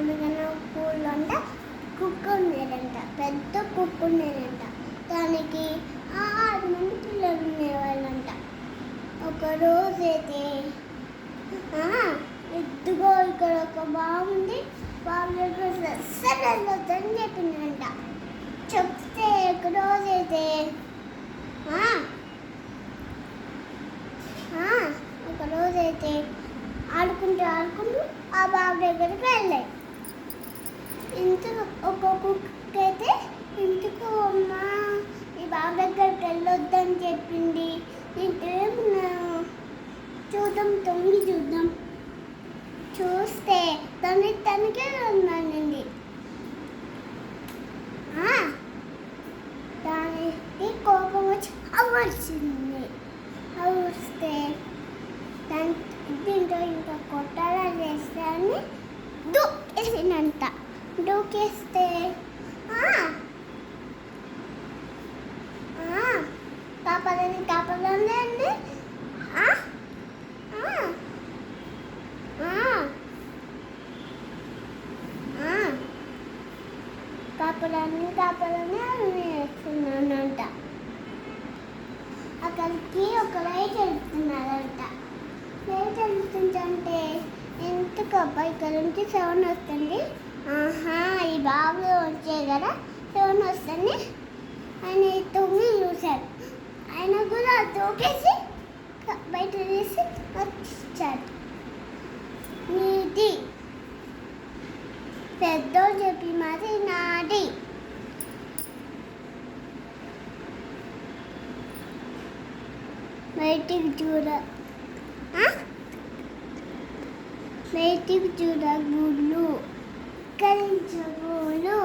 అనగన ఊళ్ళంట కుక్క ఉండేదంట, పెద్ద కుక్క ఉండేదంట. దానికి 6 మంది పిల్లలు ఉండేవాళ్ళంట. ఒకరోజైతే ఎద్దుగో ఇక్కడ ఒక బాగుంది, బాబు దగ్గర అస్సలు వెళ్ళొద్దని చెప్పిందంట. చెప్తే ఒకరోజైతే ఒకరోజైతే ఆడుకుంటూ ఆ బాబు దగ్గరికి వెళ్ళాయి. ఇంతకు ఒక కుక్క అయితే, ఇంటికి అమ్మా ఈ బాబు దగ్గరికి వెళ్ళొద్దని చెప్పింది, ఇంకేమున్నాను చూద్దాం, తొంగి చూద్దాం. చూస్తే తనకే ఉన్నానండి. దానికి కోపం వచ్చి అవర్చింది. అవర్స్తే దీంట్లో ఇంకా కొట్టాలా చేస్తే అని దూకేసిందంట. దూకేస్తే కాపాడండి అండి. కాపాడని వేస్తున్నానంట. అక్కడికి ఒక లైట్ వెళ్తున్నారంట. లైట్ వెళ్తుంటే ఎందుకు అబ్బా ఇక్కడ నుంచి సౌండ్ వస్తుంది, ఈ బాబు వచ్చాయి కదా సౌండ్ వస్తుంది ఆయన తొంగి చూశారు. ఆయన కూడా తోకేసి బయట తీసి వచ్చాడు. నీది పెద్దోళ్ళు చెప్పి మరి నాది. బయటికి చూడ గుళ్ళు కలించగోలు.